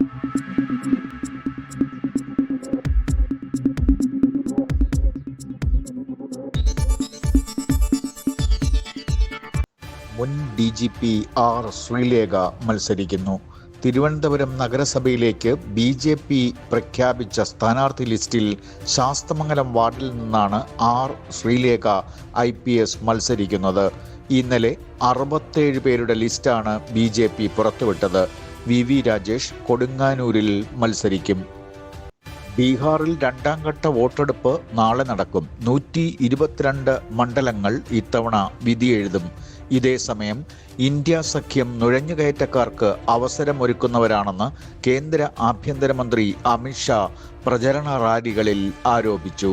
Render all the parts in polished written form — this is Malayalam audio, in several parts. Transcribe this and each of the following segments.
മുൻ DGP R. ശ്രീലേഖ മത്സരിക്കുന്നു. തിരുവനന്തപുരം നഗരസഭയിലേക്ക് BJP പ്രഖ്യാപിച്ച സ്ഥാനാർത്ഥി ലിസ്റ്റിൽ ശാസ്തമംഗലം വാർഡിൽ നിന്നാണ് R. ശ്രീലേഖ IPS മത്സരിക്കുന്നത്. ഇന്നലെ 67 പേരുടെ ലിസ്റ്റാണ് BJP പുറത്തുവിട്ടത്. VV രാജേഷ് കൊടുങ്ങാനൂരിൽ മത്സരിക്കും. ബീഹാറിൽ രണ്ടാം ഘട്ട വോട്ടെടുപ്പ് നാളെ നടക്കും. 122 മണ്ഡലങ്ങൾ ഇത്തവണ വിധിയെഴുതും. ഇതേസമയം ഇന്ത്യ സഖ്യം നുഴഞ്ഞുകയറ്റക്കാർക്ക് അവസരമൊരുക്കുന്നവരാണെന്ന് കേന്ദ്ര ആഭ്യന്തരമന്ത്രി അമിത്ഷാ പ്രചരണ റാലികളിൽ ആരോപിച്ചു.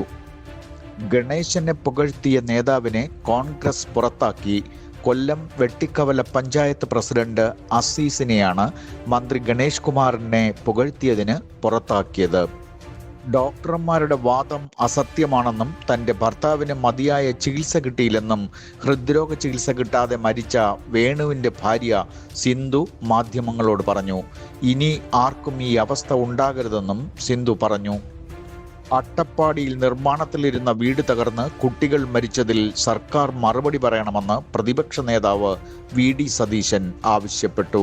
ഗണേശനെ പുകഴ്ത്തിയ നേതാവിനെ കോൺഗ്രസ് പുറത്താക്കി. കൊല്ലം വെട്ടിക്കവല പഞ്ചായത്ത് പ്രസിഡന്റ് അസീസിനെയാണ് മന്ത്രി ഗണേഷ് കുമാറിനെ പുകഴ്ത്തിയതിന് പുറത്താക്കിയത്. ഡോക്ടർമാരുടെ വാദം അസത്യമാണെന്നും തൻ്റെ ഭർത്താവിന് മതിയായ ചികിത്സ കിട്ടിയില്ലെന്നും ഹൃദ്രോഗ ചികിത്സ കിട്ടാതെ മരിച്ച വേണുവിൻ്റെ ഭാര്യ സിന്ധു മാധ്യമങ്ങളോട് പറഞ്ഞു. ഇനി ആർക്കും ഈ അവസ്ഥ ഉണ്ടാകരുതെന്നും സിന്ധു പറഞ്ഞു. അട്ടപ്പാടിയിൽ നിർമ്മാണത്തിലിരുന്ന വീട് തകർന്ന് കുട്ടികൾ മരിച്ചതിൽ സർക്കാർ മറുപടി പറയണമെന്ന് പ്രതിപക്ഷ നേതാവ് VD സതീശൻ ആവശ്യപ്പെട്ടു.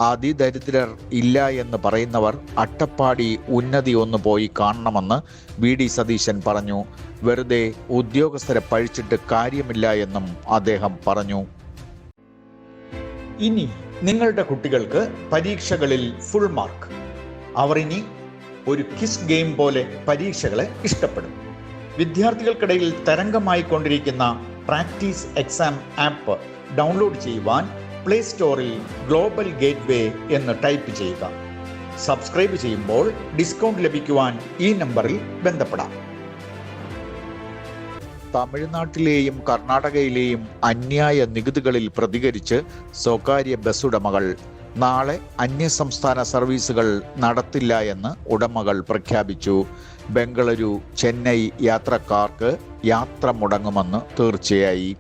അതിദരിദ്രർ ഇല്ല എന്ന് പറയുന്നവർ അട്ടപ്പാടി ഉന്നതി ഒന്ന് പോയി കാണണമെന്ന് VD സതീശൻ പറഞ്ഞു. വെറുതെ ഉദ്യോഗസ്ഥരെ പഴിച്ചിട്ട് കാര്യമില്ല എന്നും അദ്ദേഹം പറഞ്ഞു. ഇനി നിങ്ങളുടെ കുട്ടികൾക്ക് പരീക്ഷകളിൽ ഫുൾ മാർക്ക്. അവർ ഇനി ഒരു കിസ് ഗെയിം പോലെ പരീക്ഷകളെ ഇഷ്ടപ്പെടും. വിദ്യാർത്ഥികൾക്കിടയിൽ തരംഗമായി കൊണ്ടിരിക്കുന്ന പ്രാക്ടീസ് എക്സാം ആപ്പ് ഡൗൺലോഡ് ചെയ്യുവാൻ പ്ലേ സ്റ്റോറിൽ ഗ്ലോബൽ ഗേറ്റ്വേ എന്ന് ടൈപ്പ് ചെയ്യുക. സബ്സ്ക്രൈബ് ചെയ്യുമ്പോൾ ഡിസ്കൗണ്ട് ലഭിക്കുവാൻ ഈ നമ്പറിൽ ബന്ധപ്പെടാം. തമിഴ്നാട്ടിലെയും കർണാടകയിലെയും അന്യായ നികുതികളിൽ പ്രതികരിച്ച് സ്വകാര്യ ബസ് ഉടമകൾ. നാളെ അന്യസംസ്ഥാന സർവീസുകൾ നടത്തില്ല എന്ന് ഉടമകൾ പ്രഖ്യാപിച്ചു. ബംഗളൂരു ചെന്നൈ യാത്രക്കാർക്ക് യാത്ര മുടങ്ങുമെന്ന് തീർച്ചയായി.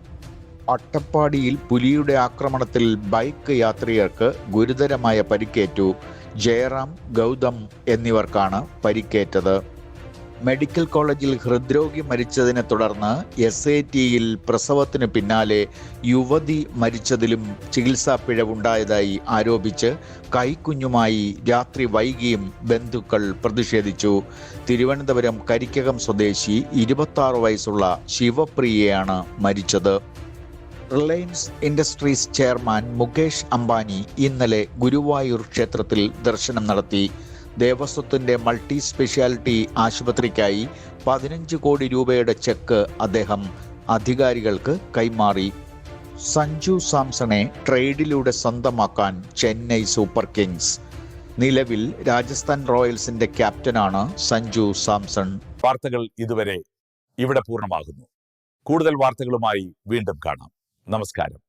അട്ടപ്പാടിയിൽ പുലിയുടെ ആക്രമണത്തിൽ ബൈക്ക് യാത്രികർക്ക് ഗുരുതരമായ പരിക്കേറ്റു. ജയറാം, ഗൗതം എന്നിവർക്കാണ് പരിക്കേറ്റത്. മെഡിക്കൽ കോളേജിൽ ഹൃദ്രോഗി മരിച്ചതിനെ തുടർന്ന് SATയിൽ പ്രസവത്തിന് പിന്നാലെ യുവതി മരിച്ചതിലും ചികിത്സാ പിഴവുണ്ടായതായി ആരോപിച്ച് കൈക്കുഞ്ഞുമായി രാത്രി വൈകിയും ബന്ധുക്കൾ പ്രതിഷേധിച്ചു. തിരുവനന്തപുരം കരിക്കകം സ്വദേശി 26 വയസ്സുള്ള ശിവപ്രിയയാണ് മരിച്ചത്. Reliance industries chairman Mukesh Ambani ഇന്നലെ ഗുരുവായൂർ ക്ഷേത്രത്തിൽ ദർശനം നടത്തി. ദേവസ്വത്തിൻ്റെ മൾട്ടി സ്പെഷ്യാലിറ്റി ആശുപത്രിക്കായി 15 കോടി രൂപയുടെ ചെക്ക് അദ്ദേഹം അധികാരികൾക്ക് കൈമാറി. സഞ്ജു സാംസണെ ട്രേഡിലൂടെ സ്വന്തമാക്കാൻ ചെന്നൈ സൂപ്പർ കിങ്സ്. നിലവിൽ രാജസ്ഥാൻ റോയൽസിന്റെ ക്യാപ്റ്റനാണ് സഞ്ജു സാംസൺ. വാർത്തകൾ ഇതുവരെ ഇവിടെ പൂർണ്ണമാകുന്നു. കൂടുതൽ വാർത്തകളുമായി വീണ്ടും കാണാം. നമസ്കാരം.